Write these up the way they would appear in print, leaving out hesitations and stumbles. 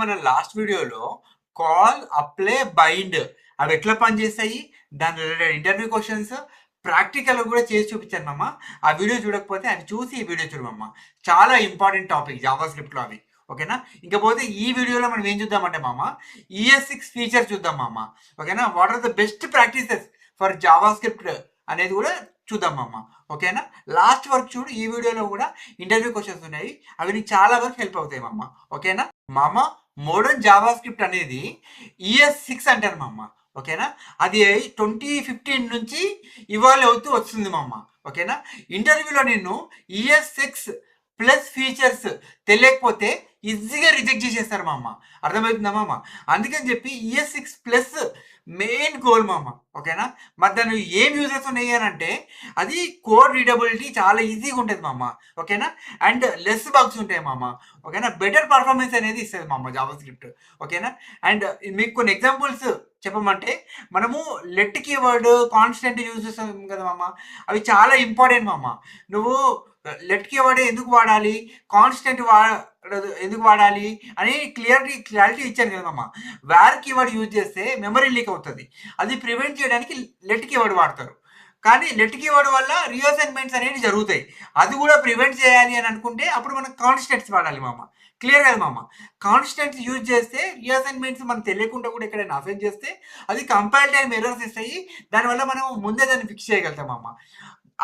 మన లాస్ట్ వీడియోలో call, apply, bind అవి ఎట్లా పనిచేస్తాయి, దాని రిలేటెడ్ ఇంటర్వ్యూ క్వశ్చన్స్ ప్రాక్టికల్ కూడా చేసి చూపించాను మామ. ఆ వీడియో చూడకపోతే అది చూసి ఈ వీడియో చూడు మామ. చాలా ఇంపార్టెంట్ టాపిక్ జావా స్క్రిప్ట్లో అవి. ఓకేనా? ఇంకపోతే ఈ వీడియోలో మనం ఏం చూద్దామంటే మామ, ES6 ఫీచర్ చూద్దాం మామ. ఓకేనా? What are the best practices for JavaScript అనేది కూడా చూద్దాం మామ. ఓకేనా? లాస్ట్ వరకు చూడు. ఈ వీడియోలో కూడా ఇంటర్వ్యూ క్వశ్చన్స్ ఉన్నాయి, అవి నీకు చాలా వరకు హెల్ప్ అవుతాయి మామ. ఓకేనా మామ? మోడర్న్ జావా స్క్రిప్ట్ అనేది ES6 అంటారు మామ. ఓకేనా? అది 2015 నుంచి ఇవాల్వ్ అవుతూ వస్తుంది మామ. ఓకేనా? ఇంటర్వ్యూలో నేను ES6 ప్లస్ ఫీచర్స్ తెలియకపోతే ఈజీగా రిజెక్ట్ చేసేస్తారు మామ. అర్థమవుతుందా మామ? అందుకని చెప్పి ES6 ప్లస్ మెయిన్ గోల్ మామ. ఓకేనా? మరి దాన్ని ఏం యూజెస్ ఉన్నాయి అని అంటే, అది కోడ్ రీడబిలిటీ చాలా ఈజీగా ఉంటుంది మామ. ఓకేనా? అండ్ లెస్ బగ్స్ ఉంటాయి మామ. ఓకేనా? బెటర్ పర్ఫార్మెన్స్ అనేది ఇస్తుంది మామ జావా స్క్రిప్ట్. ఓకేనా? అండ్ మీకు కొన్ని ఎగ్జాంపుల్స్ చెప్పమంటే, మనము లెట్ కీవర్డ్ కాన్స్టెంట్ యూజ్ చేస్తాం కదా మామ, అవి చాలా ఇంపార్టెంట్ మామ. నువ్వు లెట్ కీవర్డ్ ఎందుకు వాడాలి, కాన్స్టెంట్ ఎందుకు వాడాలి అని క్లారిటీ ఇచ్చాను కదా మామ. వేర్ కీవర్డ్ యూజ్ చేస్తే మెమరీ లీక్ అవుతుంది. అది ప్రివెంట్ చేయడానికి లెట్ కీవర్డ్ వాడతారు. కానీ లెట్ కీవర్డ్ వల్ల రీఅసైన్మెంట్స్ అనేవి జరుగుతాయి. అది కూడా ప్రివెంట్ చేయాలి అని అనుకుంటే అప్పుడు మనం కాన్స్టెంట్స్ వాడాలి మామ. క్లియర్ కదా మామ? కాన్స్టెంట్స్ యూజ్ చేస్తే రీఅసైన్మెంట్స్ మనకు తెలియకుండా కూడా ఎక్కడైనా అసైన్ చేస్తే అది కంపైల్ టైం ఎర్రర్స్ ఇస్తాయి. దానివల్ల మనం ముందే దాన్ని ఫిక్స్ చేయగలుగుతాం మామ.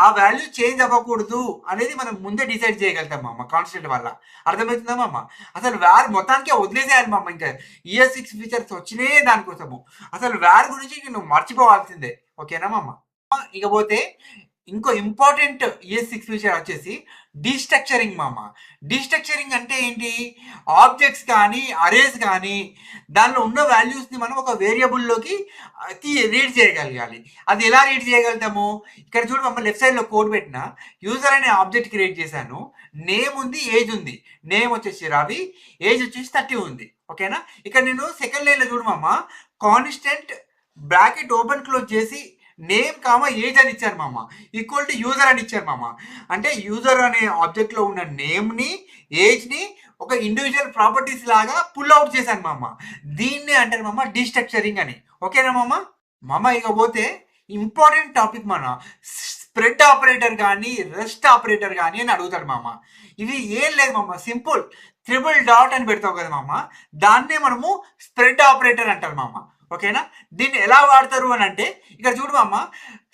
ఆ వాల్యూ చేంజ్ అవ్వకూడదు అనేది మనం ముందే డిసైడ్ చేయగలుగుతాం మామ కాన్స్టెంట్ వల్ల. అర్థమవుతుందా మామ? అసలు వ్యార్ మొత్తానికి వదిలేసేయాలి మామ. ఇంకా ES6 ఫీచర్స్ వచ్చినాయి దానికోసము. అసలు వ్యార్ గురించి నువ్వు మర్చిపోవాల్సిందే. ఓకేనా మామ? ఇకపోతే ఇంకో ఇంపార్టెంట్ ES6 ఫీచర్ వచ్చేసి డీస్ట్రక్చరింగ్ మామ. డీస్ట్రక్చరింగ్ అంటే ఏంటి? ఆబ్జెక్ట్స్ కానీ అరేస్ కానీ దానిలో ఉన్న వాల్యూస్ని మనం ఒక వేరియబుల్లోకి రీడ్ చేయగలగాలి. అది ఎలా రీడ్ చేయగలుగుతాము? ఇక్కడ చూడు మామ, లెఫ్ట్ సైడ్లో కోడ్ పెట్టిన యూజర్ అనే ఆబ్జెక్ట్ క్రియేట్ చేశాను. నేమ్ ఉంది, ఏజ్ ఉంది. నేమ్ వచ్చేసి రవి, ఏజ్ వచ్చేసి 30 ఉంది. ఓకేనా? ఇక్కడ నేను సెకండ్ లైన్లో చూడు మామ, కాన్స్టెంట్ బ్రాకెట్ ఓపెన్ క్లోజ్ చేసి నేమ్ కామ ఏజ్ అని ఇచ్చారు మామ. ఈక్వల్ టు యూజర్ అని ఇచ్చారు మామ. అంటే యూజర్ అనే ఆబ్జెక్ట్లో ఉన్న నేమ్ని, ఏజ్ని ఒక ఇండివిజువల్ ప్రాపర్టీస్ లాగా పుల్ అవుట్ చేశాను మామ. దీన్నే అంటారు మామ డీస్ట్రక్చరింగ్ అని. ఓకేనా మామ? ఇకపోతే ఇంపార్టెంట్ టాపిక్ మన స్ప్రెడ్ ఆపరేటర్ కానీ రెస్ట్ ఆపరేటర్ కానీ అని అడుగుతాడు మామ. ఇవి ఏం లేదు మామ, సింపుల్ ట్రిపుల్ డాట్ అని పెడతావు కదా మామ, దాన్నే మనము స్ప్రెడ్ ఆపరేటర్ అంటారు మామ. ఓకేనా? దీన్ని ఎలా వాడతారు అని అంటే, ఇక్కడ చూడు మామ,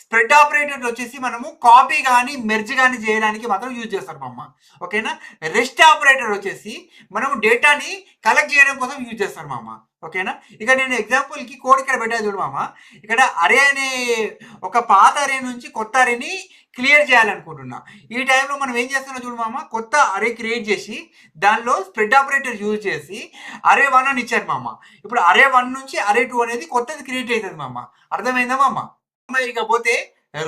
స్ప్రెడ్ ఆపరేటర్ వచ్చేసి మనము కాపీ కానీ మెర్జ్ కానీ చేయడానికి మాత్రం యూజ్ చేస్తారు మామ. ఓకేనా? రెస్ట్ ఆపరేటర్ వచ్చేసి మనము డేటాని కలెక్ట్ చేయడం కోసం యూజ్ చేస్తారు మామ. ఓకేనా? ఇక నేను ఎగ్జాంపుల్కి కోడ్ ఇక్కడ పెట్టా చూడు మామ. ఇక్కడ అరే అనే ఒక పాత అరే నుంచి కొత్త అరేని క్లియర్ చేయాలనుకుంటున్నా. ఈ టైంలో మనం ఏం చేస్తున్నాం చూడు మామ, కొత్త అరే క్రియేట్ చేసి దానిలో స్ప్రెడ్ ఆపరేటర్ యూజ్ చేసి అరే 1 అని ఇచ్చారు మామ. ఇప్పుడు అరే 1 నుంచి అరే 2 అనేది కొత్తది క్రియేట్ అవుతుంది మామ. అర్థమైందా మామ? ఇకపోతే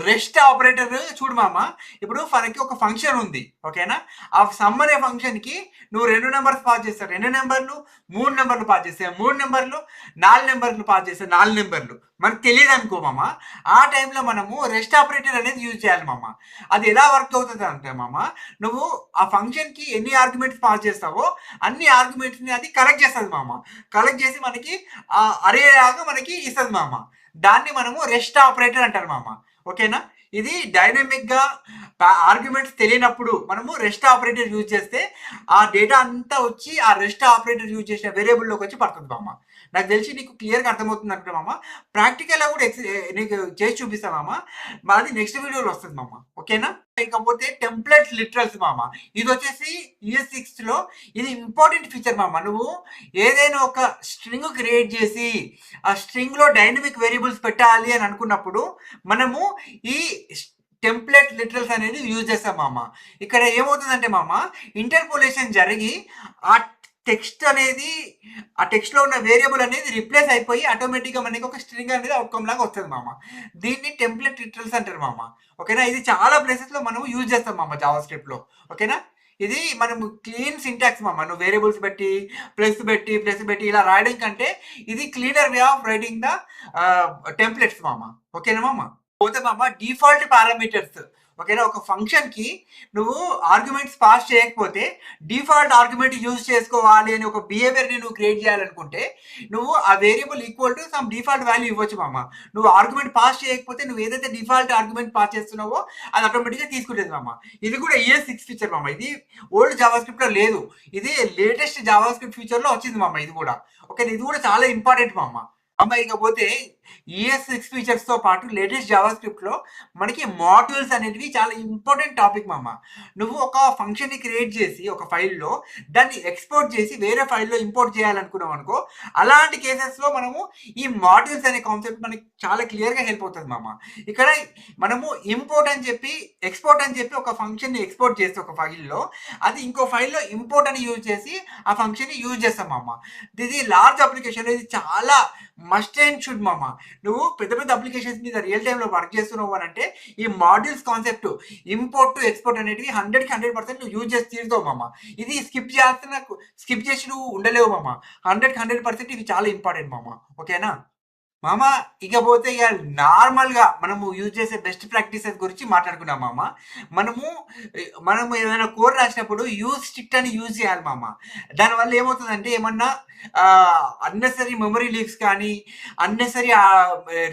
రెస్ట్ ఆపరేటర్ చూడు మామ. ఇప్పుడు మనకి ఒక ఫంక్షన్ ఉంది. ఓకేనా? ఆ సమ్ అనే ఫంక్షన్కి నువ్వు 2 నెంబర్స్ పాస్ చేస్తావు, 2 నెంబర్లు, 3 నెంబర్లు పాస్ చేస్తావు, 3 నెంబర్లు, 4 నెంబర్లు పాస్ చేస్తావు, 4 నెంబర్లు. మనకు తెలియదు అనుకో మామ, ఆ టైంలో మనము రెస్ట్ ఆపరేటర్ అనేది యూజ్ చేయాలి మామ. అది ఎలా వర్క్ అవుతుంది అంటే మామ, నువ్వు ఆ ఫంక్షన్కి ఎన్ని ఆర్గ్యుమెంట్స్ పాస్ చేస్తావో అన్ని ఆర్గ్యుమెంట్స్ని అది కలెక్ట్ చేస్తుంది మామ. కలెక్ట్ చేసి మనకి ఆ అరే లాగా మనకి ఇస్తుంది మామ. దాన్ని మనము రెస్ట్ ఆపరేటర్ అంటారు మామ. ఓకేనా? ఇది డైనమిక్గా ఆర్గ్యుమెంట్స్ తెలియనప్పుడు మనము రెస్ట్ ఆపరేటర్ యూజ్ చేస్తే ఆ డేటా అంతా వచ్చి ఆ రెస్ట్ ఆపరేటర్ యూజ్ చేసిన వేరియబుల్లోకి వచ్చి పడుతుంది మామ. నాకు తెలిసి నీకు క్లియర్గా అర్థమవుతుంది అంటే మామ. ప్రాక్టికల్గా కూడా నీకు చేసి చూపిస్తా మామ. మాది నెక్స్ట్ వీడియోలో వస్తుంది మామ. ఓకేనా? ఇకపోతే టెంప్లెట్ లిటరల్స్ మామ. ఇది వచ్చేసి ES6లో ఇది ఇంపార్టెంట్ ఫీచర్ మామ. నువ్వు ఏదైనా ఒక స్ట్రింగ్ క్రియేట్ చేసి ఆ స్ట్రింగ్లో డైనమిక్ వేరియబుల్స్ పెట్టాలి అని అనుకున్నప్పుడు మనము ఈ టెంప్లెట్ లిటరల్స్ అనేది యూజ్ చేస్తాం మామ. ఇక్కడ ఏమవుతుందంటే మామ, ఇంటర్పోలేషన్ జరిగి ఆ టెక్స్ట్ అనేది, ఆ టెక్స్ట్లో ఉన్న వేరియబుల్ అనేది రిప్లేస్ అయిపోయి ఆటోమేటిక్గా మనకి ఒక స్ట్రింగ్ అనేది అవుట్కమ్ లాగా వస్తుంది మామ. దీన్ని టెంప్లెట్ లిటరల్స్ అంటారు మామ. ఓకేనా? ఇది చాలా ప్లేసెస్లో మనం యూజ్ చేస్తాం మామ జావా స్క్రిప్ట్లో. ఓకేనా? ఇది మనము క్లీన్ సింటాక్స్ మామ. నువ్వు వేరియబుల్స్ పెట్టి ప్లస్ పెట్టి ఇలా రాయడం కంటే ఇది cleaner way of writing the templates మామ. ఓకేనా మామ? పోతే మామ డిఫాల్ట్ పారామీటర్స్. ఓకేనా? ఒక ఫంక్షన్‌కి నువ్వు ఆర్గ్యుమెంట్స్ పాస్ చేయకపోతే డిఫాల్ట్ ఆర్గ్యుమెంట్ యూజ్ చేసుకోవాలి అని ఒక బిహేవియర్‌ని నువ్వు క్రియేట్ చేయాలనుకుంటే నువ్వు ఆ variable equal to some default value ఇవ్వచ్చు మామ. నువ్వు ఆర్గ్యుమెంట్ పాస్ చేయకపోతే నువ్వు ఏదైతే డిఫాల్ట్ ఆర్గ్యుమెంట్ పాస్ చేస్తున్నావో అది ఆటోమేటిక్‌గా తీసుకుంటది మామ. ఇది కూడా ES6 ఫీచర్ మామ. ఇది ఓల్డ్ జావాస్క్రిప్ట్‌లో లేదు. ఇది లేటెస్ట్ జావాస్క్రిప్ట్ ఫీచర్‌లో వచ్చింది మామ ఇది కూడా. ఓకేనా? ఇది కూడా చాలా ఇంపార్టెంట్ మామ. ఇకపోతే ES6 ఫీచర్స్‌తో పాటు లేటెస్ట్ జావాస్క్రిప్ట్‌లో మనకి మాడ్యూల్స్ అనేటివి చాలా ఇంపార్టెంట్ టాపిక్ మామ. నువ్వు ఒక ఫంక్షన్‌ని క్రియేట్ చేసి ఒక ఫైల్‌లో దాన్ని ఎక్స్‌పోర్ట్ చేసి వేరే ఫైల్‌లో ఇంపోర్ట్ చేయాలనుకున్నాం అనుకో, అలాంటి కేసెస్‌లో మనము ఈ మాడ్యూల్స్ అనే కాన్సెప్ట్ మనకి చాలా క్లియర్‌గా హెల్ప్ అవుతది మామ. ఇక్కడ మనము ఇంపోర్ట్ అని చెప్పి, ఎక్స్‌పోర్ట్ అని చెప్పి ఒక ఫంక్షన్‌ని ఎక్స్‌పోర్ట్ చేస్తే ఒక ఫైల్‌లో, అది ఇంకో ఫైల్‌లో ఇంపోర్ట్ అని యూజ్ చేసి ఆ ఫంక్షన్‌ని యూజ్ చేస్తాం మామ. ఇది లార్జ్ అప్లికేషన్‌లో ఇది చాలా మస్ట్ అండ్ షుడ్ మామ. నువ్వు పెద్ద పెద్ద అప్లికేషన్స్ మీద రియల్ టైంలో వర్క్ చేస్తున్నావు అని అంటే ఈ modules concept import to export అనేటివి 100కి 100% నువ్వు యూజ్ చేసి తీరుతావు మామ. ఇది స్కిప్ చేసి నువ్వు ఉండలేవు మామ. 100కి 100% ఇవి చాలా ఇంపార్టెంట్ మామ. ఓకేనా మామ? ఇకపోతే ఇక నార్మల్గా మనము యూజ్ చేసే బెస్ట్ ప్రాక్టీసెస్ గురించి మాట్లాడుకున్నాం మామ. మనము మనము ఏదైనా కోడ్ రాసినప్పుడు యూజ్ స్ట్రిక్ట్ అని యూజ్ చేయాలి మామ. దానివల్ల ఏమవుతుందంటే ఏమన్నా అన్నెసరీ మెమరీ లీక్స్ కానీ అన్నెసరీ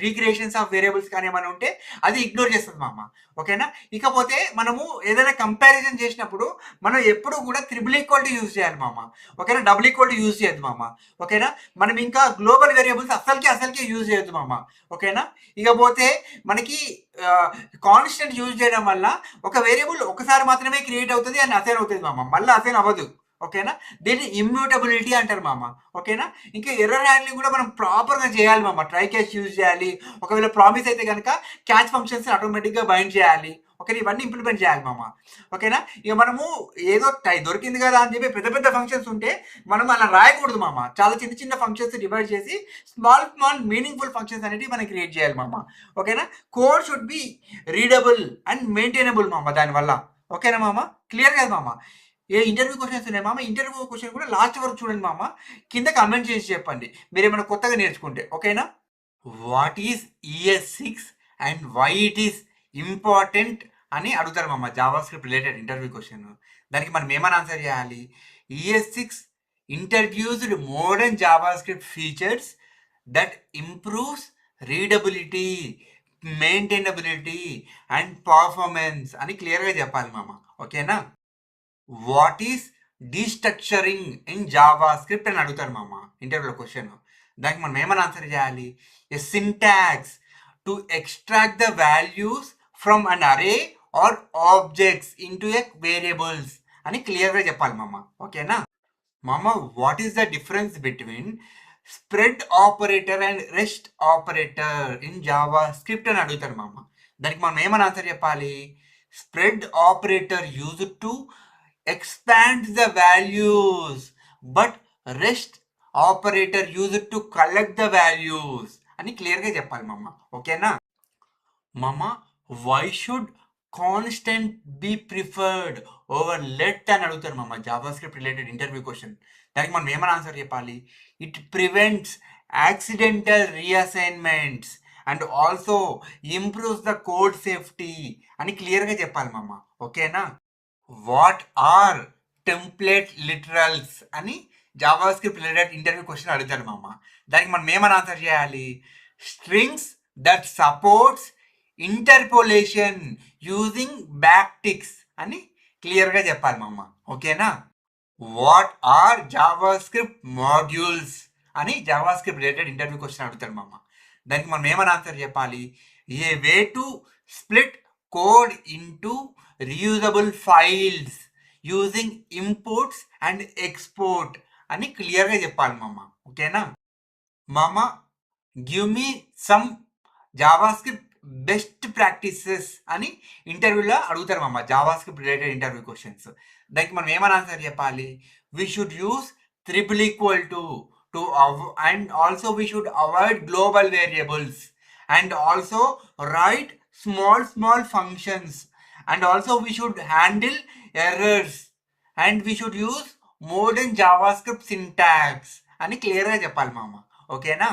రీక్రియేషన్స్ ఆఫ్ వేరియబుల్స్ కానీ ఏమైనా ఉంటే అది ఇగ్నోర్ చేస్తుంది మామ. ఓకేనా? ఇకపోతే మనము ఏదైనా కంపారిజన్ చేసినప్పుడు మనం ఎప్పుడు కూడా త్రిబుల్ ఈక్వల్ టు యూజ్ చేయాలి మామ. ఓకేనా? డబుల్ ఈక్వల్ టు యూజ్ చేయొద్దు మామ. ఓకేనా? మనం ఇంకా గ్లోబల్ వేరియబుల్స్ అసలుకే యూజ్ చేయొద్దు మామ. ఓకేనా? ఇకపోతే మనకి కాన్స్టెంట్ యూజ్ చేయడం వల్ల ఒక వేరియబుల్ ఒకసారి మాత్రమే క్రియేట్ అవుతుంది అని అసైన్ అవుతుంది మామ. మళ్ళీ అసైన్ అవ్వదు. ఓకేనా? దీన్ని ఇమ్యూటబిలిటీ అంటారు మామ. ఓకేనా? ఇంకా ఎర్రర్ హ్యాండ్లింగ్ కూడా మనం ప్రాపర్గా చేయాలి మామ. ట్రై క్యాచ్ యూజ్ చేయాలి. ఒకవేళ ప్రామిస్ అయితే కనుక క్యాచ్ ఫంక్షన్స్ ఆటోమేటిక్గా బైండ్ చేయాలి. ఓకేనా? ఇవన్నీ ఇంప్లిమెంట్ చేయాలి మామ. ఓకేనా? ఇక మనము ఏదో దొరికింది కదా అని చెప్పి పెద్ద పెద్ద ఫంక్షన్స్ ఉంటే మనం అలా రాయకూడదు మామ. చాలా చిన్న చిన్న ఫంక్షన్స్ డివైడ్ చేసి స్మాల్ మీనింగ్ఫుల్ ఫంక్షన్స్ అనేవి మనం క్రియేట్ చేయాలి మామ. ఓకేనా? Code should be readable and maintainable మామ దానివల్ల. ఓకేనా మామ? క్లియర్ కదా మామ? ఏ ఇంటర్వ్యూ క్వశ్చన్స్ ఉన్నాయి మామ. ఇంటర్వ్యూ క్వశ్చన్ కూడా లాస్ట్ వరకు చూడండి మామ. కింద కమెంట్ చేసి చెప్పండి మీరు ఏమైనా కొత్తగా నేర్చుకుంటే. ఓకేనా? What is ES6 and why it is important అని అడుగుతారు మామ. JavaScript related interview question. దానికి మనం ఏమైనా ఆన్సర్ చేయాలి? ES6 introduced modern JavaScript features that improves readability, maintainability and performance అని క్లియర్గా చెప్పాలి మామ. ఓకేనా? What is destructuring in JavaScript అని అడుగుతారు మామ ఇంటర్వ్యూలో క్వశ్చన్. దానికి మనం ఏమైనా ఆన్సర్ చేయాలి? A syntax to extract the values from an array or objects into a variables అని క్లియర్గా చెప్పాలి మామ. ఓకేనా మామ? What is the difference between spread operator and rest operator in JavaScript అని అడుగుతారు మామ. దానికి మనం ఏమైనా ఆన్సర్ చెప్పాలి? Spread operator used to expands the values but rest operator used to collect the values అని క్లియర్గా చెప్పాలి మామ. ఓకేనా మామ? Why should constant be preferred over let అని అడుగుతారు మామ జావాస్క్రిప్ట్ రిలేటెడ్ ఇంటర్వ్యూ క్వశ్చన్. దానికి మనం ఏమైనా ఆన్సర్ చెప్పాలి? It prevents accidental reassignments and also improves the code safety అని క్లియర్గా చెప్పాలి మామ. ఓకేనా? వాట్ ఆర్ టెంప్లేట్ లిటరల్స్ అని జావాస్క్రిప్ట్ రిలేటెడ్ ఇంటర్వ్యూ క్వశ్చన్ అడుగుతారు మామ. దానికి మనం ఏమని ఆన్సర్ చేయాలి? Strings that supports interpolation using backticks అని క్లియర్గా చెప్పాలి మామ. ఓకేనా? వాట్ ఆర్ జావాస్క్రిప్ట్ మాడ్యూల్స్ అని జావాస్క్రిప్ట్ రిలేటెడ్ ఇంటర్వ్యూ క్వశ్చన్ అడుగుతారు మామ. దానికి మనం ఏమని ఆన్సర్ చెప్పాలి? A way to split code into reusable files using imports and export అని క్లియర్గా చెప్పాలి మామ. ఓకేనా మామ? Give me some JavaScript best practices అని ఇంటర్వ్యూలో అడుగుతారు మామ జావాస్క్రిప్ట్ రిలేటెడ్ ఇంటర్వ్యూ క్వశ్చన్స్. దానికి మనం ఏమైనా ఆన్సర్ చెప్పాలి? We should use triple equal to and also we should avoid global variables and also right small functions and also we should handle errors and we should use modern JavaScript syntax అని క్లియర్గా చెప్పాలి మామ. ఓకేనా?